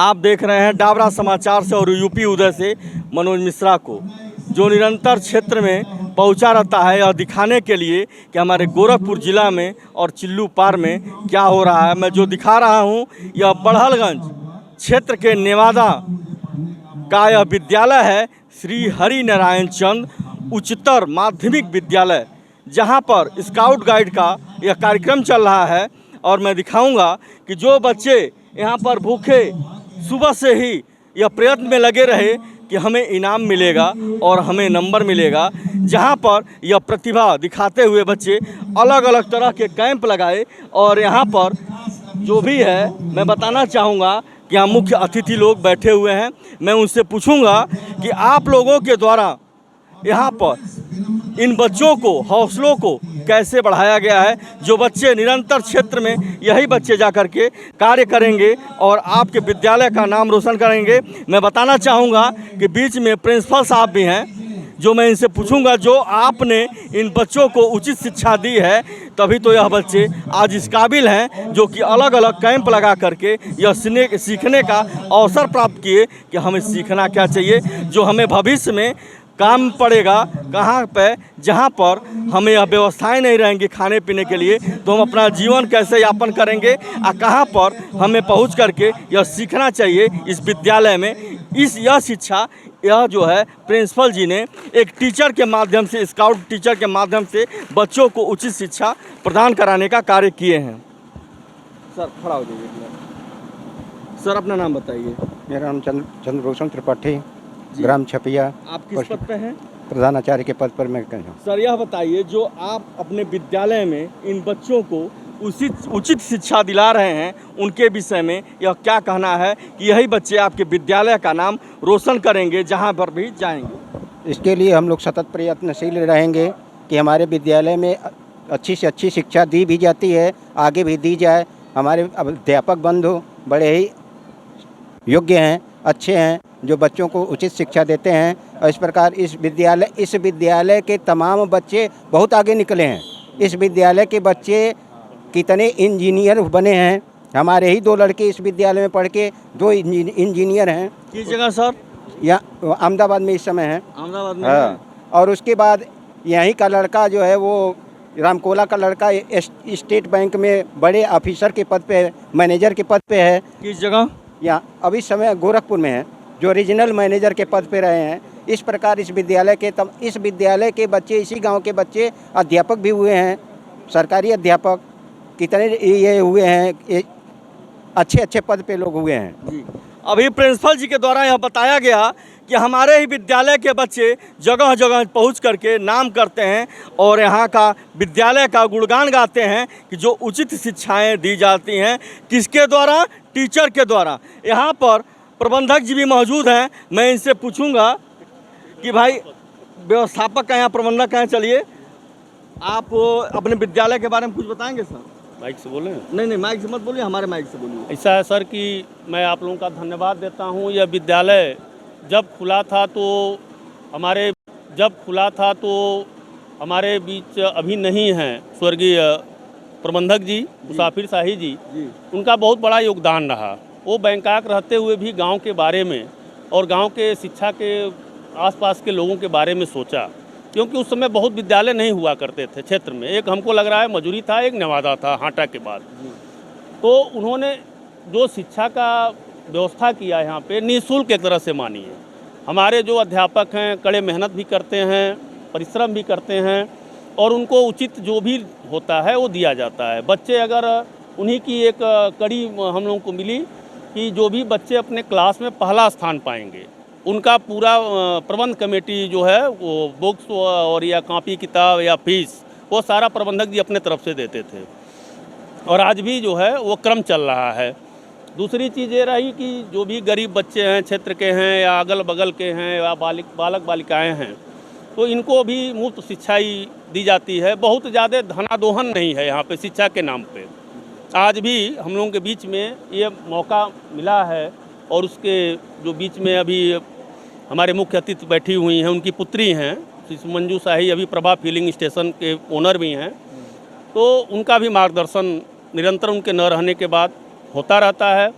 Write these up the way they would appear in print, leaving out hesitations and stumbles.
आप देख रहे हैं डाबरा समाचार से और यूपी उदय से मनोज मिश्रा को, जो निरंतर क्षेत्र में पहुंचा रहता है यह दिखाने के लिए कि हमारे गोरखपुर ज़िला में और चिल्लू पार में क्या हो रहा है। मैं जो दिखा रहा हूं यह बड़हलगंज क्षेत्र के नेवादा का यह विद्यालय है, श्री हरि नारायण चंद उच्चतर माध्यमिक विद्यालय, जहां पर स्काउट गाइड का यह कार्यक्रम चल रहा है। और मैं दिखाऊंगा कि जो बच्चे यहाँ पर भूखे सुबह से ही यह प्रयत्न में लगे रहे कि हमें इनाम मिलेगा और हमें नंबर मिलेगा, जहाँ पर यह प्रतिभा दिखाते हुए बच्चे अलग अलग तरह के कैंप लगाए। और यहाँ पर जो भी है मैं बताना चाहूँगा कि यहाँ मुख्य अतिथि लोग बैठे हुए हैं। मैं उनसे पूछूंगा कि आप लोगों के द्वारा यहाँ पर इन बच्चों को हौसलों को कैसे बढ़ाया गया है। जो बच्चे निरंतर क्षेत्र में यही बच्चे जा कर के कार्य करेंगे और आपके विद्यालय का नाम रोशन करेंगे। मैं बताना चाहूँगा कि बीच में प्रिंसिपल साहब भी हैं, जो मैं इनसे पूछूंगा जो आपने इन बच्चों को उचित शिक्षा दी है, तभी तो यह बच्चे आज इस काबिल हैं जो कि अलग अलग कैंप लगा करके यह सीखने का अवसर प्राप्त किए कि हमें सीखना क्या चाहिए, जो हमें भविष्य में काम पड़ेगा कहाँ पे, जहाँ पर हमें यह व्यवस्थाएं नहीं रहेंगी खाने पीने के लिए, तो हम अपना जीवन कैसे यापन करेंगे और कहाँ पर हमें पहुँच करके यह सीखना चाहिए इस विद्यालय में। यह शिक्षा यह जो है प्रिंसिपल जी ने एक टीचर के माध्यम से, स्काउट टीचर के माध्यम से बच्चों को उचित शिक्षा प्रदान कराने का कार्य किए हैं। सर खड़ा हो जाइए। सर अपना नाम बताइए। मेरा नाम चंद्रभूषण त्रिपाठी, ग्राम छपिया। आप किस पद पे हैं? प्रधानाचार्य के पद पर मैं हूँ। सर यह बताइए, जो आप अपने विद्यालय में इन बच्चों को उचित शिक्षा दिला रहे हैं, उनके विषय में यह क्या कहना है कि यही बच्चे आपके विद्यालय का नाम रोशन करेंगे जहां पर भी जाएंगे? इसके लिए हम लोग सतत प्रयत्नशील रहेंगे कि हमारे विद्यालय में अच्छी से अच्छी शिक्षा दी भी जाती है, आगे भी दी जाए। हमारे अध्यापक बंधु बड़े ही योग्य हैं, अच्छे हैं, जो बच्चों को उचित शिक्षा देते हैं। और इस प्रकार इस विद्यालय के तमाम बच्चे बहुत आगे निकले हैं। इस विद्यालय के बच्चे कितने इंजीनियर बने हैं। हमारे ही 2 लड़के इस विद्यालय में पढ़ के 2 इंजीनियर हैं। किस जगह सर? यहाँ अहमदाबाद में इस समय है। अहमदाबाद में? हाँ। और उसके बाद यहीं का लड़का जो है वो रामकोला का लड़का स्टेट बैंक में बड़े ऑफिसर के पद पे है, मैनेजर के पद पे है। किस जगह? यहाँ अभी समय गोरखपुर में है, जो रीजनल मैनेजर के पद पे रहे हैं। इस प्रकार इस विद्यालय के बच्चे, इसी गांव के बच्चे अध्यापक भी हुए हैं, सरकारी अध्यापक कितने ये हुए हैं, अच्छे पद पे लोग हुए हैं जी। अभी प्रिंसिपल जी के द्वारा यह बताया गया कि हमारे ही विद्यालय के बच्चे जगह जगह पहुंच करके नाम करते हैं और यहाँ का विद्यालय का गुणगान गाते हैं कि जो उचित शिक्षाएं दी जाती हैं। किसके द्वारा? टीचर के द्वारा। यहाँ पर प्रबंधक जी भी मौजूद हैं, मैं इनसे पूछूंगा कि भाई व्यवस्थापक का यहाँ प्रबंधक हैं, चलिए आप अपने विद्यालय के बारे में कुछ बताएंगे सर? माइक से बोलें? नहीं माइक से मत बोलिए, हमारे माइक से बोलिए। ऐसा है सर कि मैं आप लोगों का धन्यवाद देता हूँ। यह विद्यालय जब खुला था तो हमारे बीच अभी नहीं हैं स्वर्गीय प्रबंधक जी मुसाफिर शाही जी, उनका बहुत बड़ा योगदान रहा। वो बैंकाक रहते हुए भी गांव के बारे में और गांव के शिक्षा के आसपास के लोगों के बारे में सोचा, क्योंकि उस समय बहुत विद्यालय नहीं हुआ करते थे क्षेत्र में। एक हमको लग रहा है मजूरी था, एक नेवादा था हाटा के बाद। तो उन्होंने जो शिक्षा का व्यवस्था किया यहाँ पे निःशुल्क एक तरह से मानिए। हमारे जो अध्यापक हैं कड़े मेहनत भी करते हैं, परिश्रम भी करते हैं और उनको उचित जो भी होता है वो दिया जाता है। बच्चे अगर उन्हीं की एक कड़ी हम लोगों को मिली कि जो भी बच्चे अपने क्लास में पहला स्थान पाएंगे, उनका पूरा प्रबंध कमेटी जो है वो बुक्स और या कॉपी किताब या फीस वो सारा प्रबंधक जी अपने तरफ से देते थे और आज भी जो है वो क्रम चल रहा है। दूसरी चीज़ ये रही कि जो भी गरीब बच्चे हैं, क्षेत्र के हैं या अगल बगल के हैं या बालक बालिकाएँ हैं, तो इनको भी मुफ्त शिक्षा ही दी जाती है। बहुत ज़्यादा धनादोहन नहीं है यहाँ पे शिक्षा के नाम पे। आज भी हम लोगों के बीच में ये मौका मिला है और उसके जो बीच में अभी हमारे मुख्य अतिथि बैठी हुई हैं, उनकी पुत्री हैं मंजू शाही, अभी प्रभा फिलिंग स्टेशन के ओनर भी हैं, तो उनका भी मार्गदर्शन निरंतर उनके न रहने के बाद होता रहता है।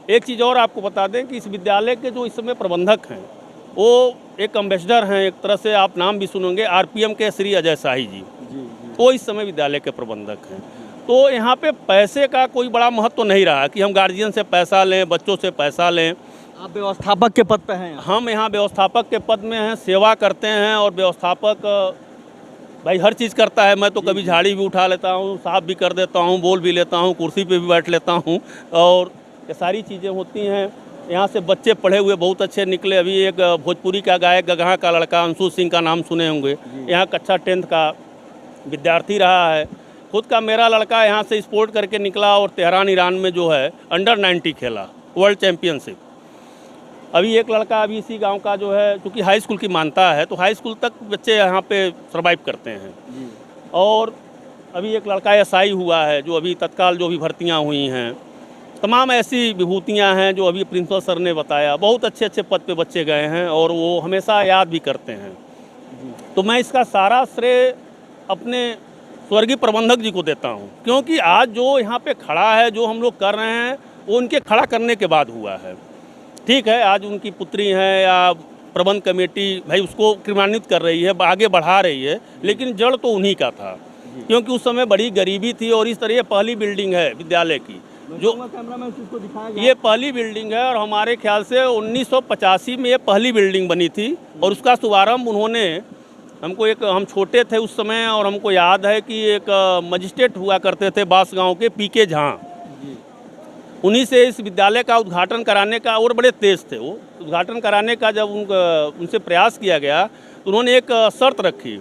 एक चीज़ और आपको बता दें कि इस विद्यालय के जो इस समय प्रबंधक हैं वो एक एम्बेसडर हैं, एक तरह से आप नाम भी सुनेंगे, आरपीएम के श्री अजय शाही जी। वो इस समय विद्यालय के प्रबंधक हैं। तो यहाँ पे पैसे का कोई बड़ा महत्व तो नहीं रहा कि हम गार्जियन से पैसा लें, बच्चों से पैसा लें। आप व्यवस्थापक के पद पे हैं? हम यहाँ व्यवस्थापक के पद में हैं, सेवा करते हैं। और व्यवस्थापक भाई हर चीज़ करता है। मैं तो कभी झाड़ी भी उठा लेता हूँ, साफ भी कर देता हूँ, बोल भी लेता हूँ, कुर्सी पे भी बैठ लेता हूँ, और ये सारी चीज़ें होती हैं। यहाँ से बच्चे पढ़े हुए बहुत अच्छे निकले। अभी एक भोजपुरी का गायक गगहा का लड़का अंशु सिंह का नाम सुने होंगे, यहाँ कक्षा 10th का विद्यार्थी रहा है। खुद का मेरा लड़का यहाँ से स्पोर्ट करके निकला और तेहरान ईरान में जो है अंडर 90 खेला, वर्ल्ड चैम्पियनशिप। अभी एक लड़का अभी इसी गांव का जो है, क्योंकि हाई स्कूल की मानता है तो हाई स्कूल तक बच्चे यहाँ पे सर्वाइव करते हैं। और अभी एक लड़का एसआई हुआ है, जो अभी तत्काल जो भी भर्तियाँ हुई हैं। तमाम ऐसी विभूतियाँ हैं जो अभी प्रिंसिपल सर ने बताया। बहुत अच्छे अच्छे पद पे बच्चे गए हैं और वो हमेशा याद भी करते हैं। तो मैं इसका सारा श्रेय अपने स्वर्गीय प्रबंधक जी को देता हूँ, क्योंकि आज जो यहाँ पे खड़ा है, जो हम लोग कर रहे हैं, वो उनके खड़ा करने के बाद हुआ है। ठीक है, आज उनकी पुत्री है या प्रबंध कमेटी भाई उसको क्रियान्वित कर रही है, आगे बढ़ा रही है, लेकिन जड़ तो उन्हीं का था, क्योंकि उस समय बड़ी गरीबी थी। और इस तरह ये पहली बिल्डिंग है विद्यालय की, जो ये पहली बिल्डिंग है। और हमारे ख्याल से 1985 में ये पहली बिल्डिंग बनी थी और उसका शुभारंभ उन्होंने, हमको एक, हम छोटे थे उस समय और हमको याद है कि एक मजिस्ट्रेट हुआ करते थे बांसगांव के, पीके झा, उन्हीं से इस विद्यालय का उद्घाटन कराने का, और बड़े तेज थे वो, उद्घाटन कराने का जब उनसे प्रयास किया गया तो उन्होंने एक शर्त रखी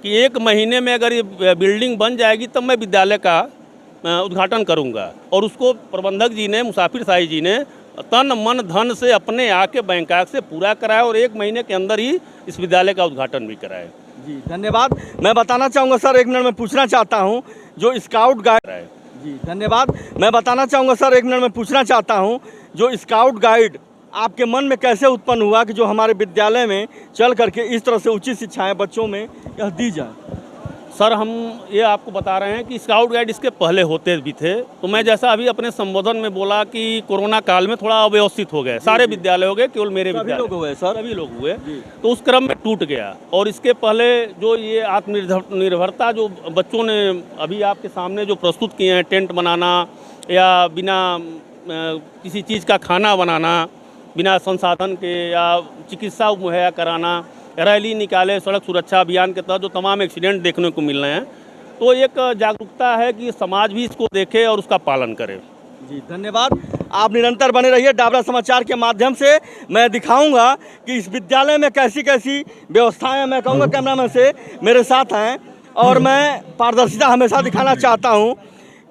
कि 1 महीने में अगर ये बिल्डिंग बन जाएगी तब मैं विद्यालय का उद्घाटन करूंगा। और उसको प्रबंधक जी ने, मुसाफिर शाही जी ने तन मन धन से अपने आके बैंकॉक से पूरा कराया और 1 महीने के अंदर ही इस विद्यालय का उद्घाटन भी कराया। जी धन्यवाद। मैं बताना चाहूँगा सर, 1 मिनट में पूछना चाहता हूँ, जो स्काउट गाइड, जी धन्यवाद। मैं बताना चाहूँगा सर, 1 मिनट में पूछना चाहता हूँ, जो स्काउट गाइड आपके मन में कैसे उत्पन्न हुआ कि जो हमारे विद्यालय में चल करके इस तरह से उचित शिक्षाएं बच्चों में यह दी जाए? सर, हम ये आपको बता रहे हैं कि स्काउट गाइड इसके पहले होते भी थे। तो मैं जैसा अभी अपने संबोधन में बोला कि कोरोना काल में थोड़ा अव्यवस्थित हो गए, सारे विद्यालय हो गए, केवल मेरे विद्यालय लोग हुए सर, सभी लोग हुए, तो उस क्रम में टूट गया। और इसके पहले जो ये आत्मनिर्भरता जो बच्चों ने अभी आपके सामने जो प्रस्तुत किए हैं, टेंट बनाना या बिना किसी चीज़ का खाना बनाना, बिना संसाधन के, या चिकित्सा मुहैया कराना, रैली निकाले, सड़क सुरक्षा अभियान के तहत जो तमाम एक्सीडेंट देखने को मिल रहे हैं, तो एक जागरूकता है कि समाज भी इसको देखे और उसका पालन करे। जी धन्यवाद। आप निरंतर बने रहिए डाबरा समाचार के माध्यम से। मैं दिखाऊंगा कि इस विद्यालय में कैसी कैसी व्यवस्थाएं, मैं कहूँगा कैमरामैन से मेरे साथ हैं, और मैं पारदर्शिता हमेशा दिखाना चाहता हूँ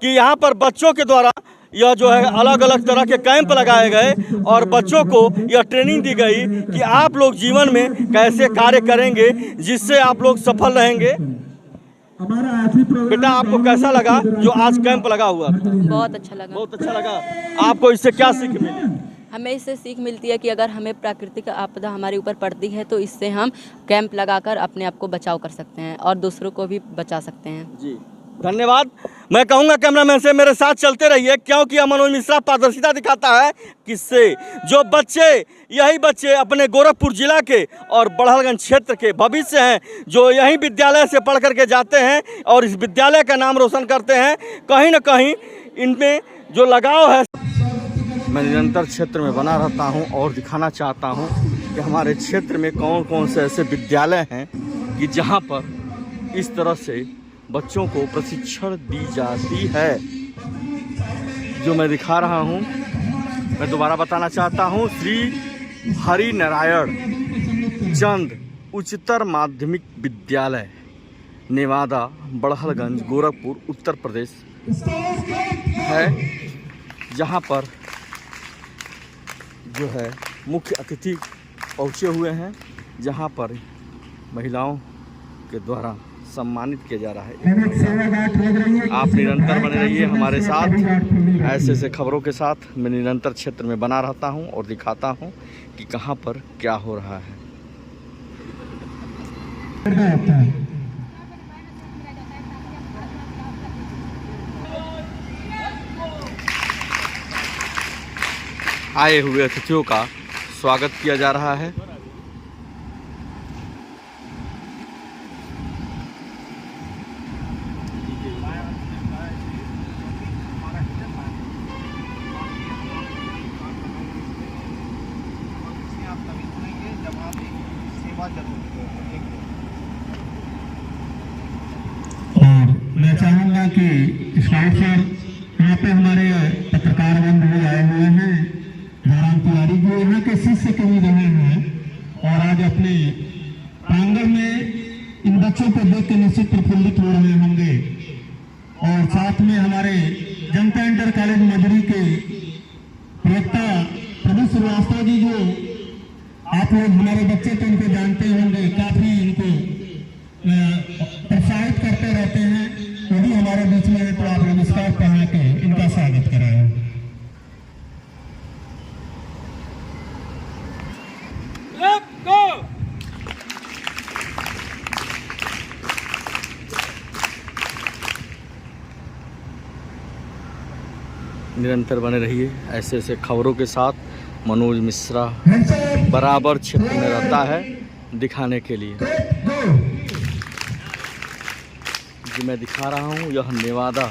कि यहाँ पर बच्चों के द्वारा यह जो है अलग अलग तरह के कैंप लगाए गए और बच्चों को यह ट्रेनिंग दी गई कि आप लोग जीवन में कैसे कार्य करेंगे जिससे आप लोग सफल रहेंगे। बेटा, आपको कैसा लगा जो आज कैंप लगा हुआ? बहुत अच्छा लगा। बहुत अच्छा लगा। आपको इससे क्या सीख मिली? हमें इससे सीख मिलती है कि अगर हमें प्राकृतिक आपदा हमारे ऊपर पड़ती है तो इससे हम कैंप लगाकर अपने आप को बचाव कर सकते हैं और दूसरों को भी बचा सकते हैं। जी धन्यवाद। मैं कहूँगा कैमरामैन से मेरे साथ चलते रहिए, क्योंकि मनोज मिश्रा पारदर्शिता दिखाता है किससे, जो बच्चे, यही बच्चे अपने गोरखपुर जिला के और बड़हलगंज क्षेत्र के भविष्य हैं, जो यही विद्यालय से पढ़ करके जाते हैं और इस विद्यालय का नाम रोशन करते हैं। कहीं न कहीं इनमें जो लगाव है। मैं निरंतर क्षेत्र में बना रहता हूं और दिखाना चाहता हूं कि हमारे क्षेत्र में कौन कौन से ऐसे विद्यालय हैं कि जहां पर इस तरह से बच्चों को प्रशिक्षण दी जाती है। जो मैं दिखा रहा हूं, मैं दोबारा बताना चाहता हूं, श्री हरि नारायण चंद उच्चतर माध्यमिक विद्यालय, नेवादा, बड़हलगंज, गोरखपुर, उत्तर प्रदेश है, जहां पर जो है मुख्य अतिथि पहुंचे हुए हैं, जहां पर महिलाओं के द्वारा सम्मानित किया जा रहा है। आप निरंतर बने रहिए हमारे साथ, ऐसे ऐसे खबरों के साथ मैं निरंतर क्षेत्र में बना रहता हूं और दिखाता हूं कि कहां पर क्या हो रहा है। आए हुए अतिथियों का स्वागत किया जा रहा है। और मैं चाहूँगा कि स्काउट सर यहाँ पे हमारे पत्रकार बंधु आए हुए हैं, नारायण तिवारी जो यहाँ के शिष्य कवि रहे हैं और आज अपने प्रांगण में इन बच्चों को देख के निश्चित प्रफुल्लित हो रहे होंगे। और साथ में हमारे जनता इंटर कॉलेज मजरी के प्रवक्ता प्रभु श्रीवास्तव जी, जो आप लोग हमारे बच्चे तो इनको जानते होंगे, काफी इनको प्रोत्साहित करते रहते हैं, वो भी हमारे बीच में है, तो आप लोग स्काउट पहना के इनका स्वागत कराएं। निरंतर बने रहिए ऐसे ऐसे खबरों के साथ। मनोज मिश्रा बराबर क्षेत्र में रहता है दिखाने के लिए। जो मैं दिखा रहा हूँ यह नेवादा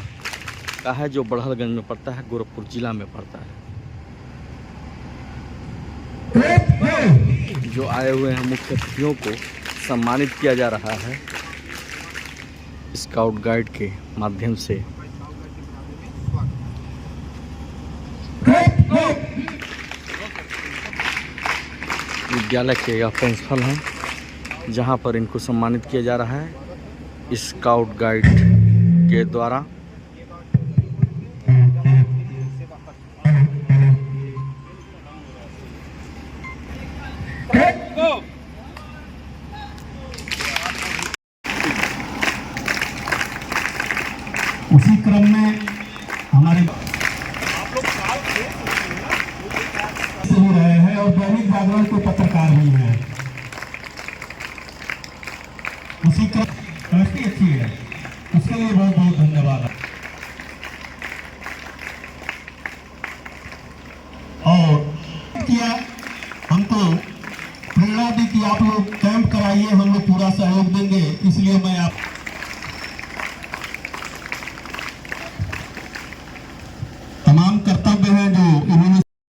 का है, जो बड़हलगंज में पड़ता है, गोरखपुर जिला में पड़ता है। जो आए हुए हैं मुख्य अतिथियों को सम्मानित किया जा रहा है स्काउट गाइड के माध्यम से। विद्यालय के यह प्रिंसिपल हैं, जहां पर इनको सम्मानित किया जा रहा है स्काउट गाइड के द्वारा। उसी क्रम में हमारे हो रहे हैं और दैनिक जागरण के पत्रकार भी हैं। उसी क्रम काफी अच्छी है, उसके लिए बहुत बहुत धन्यवाद। और किया हमको प्रेरणा दी कि आप लोग कैंप कराइए, हम लोग पूरा सहयोग देंगे, इसलिए मैं आप